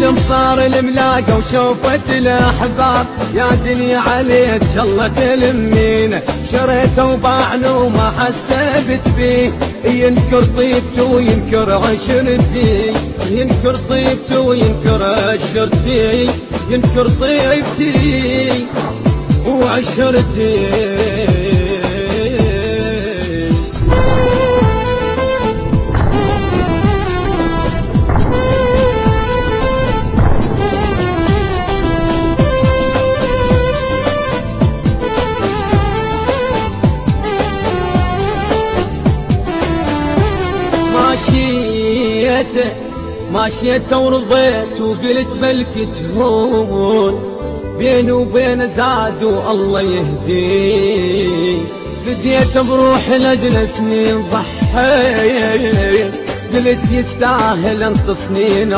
يوم صار الملاقة وشوفت الاحباب يا دنيا عليك الله تلمينا، شريته وباعنا وما حسبت فيه، ينكر طيبته وينكر عشرتي، ينكر طيبته وينكر عشرتي، ينكر طيبتي وعشرتي. ماشيته ورضيت وقلت بلكي تهون، بيني وبين زاد والله يهديه، بديت بروح لاجل سنين ضحيت، قلت يستاهل انت سنين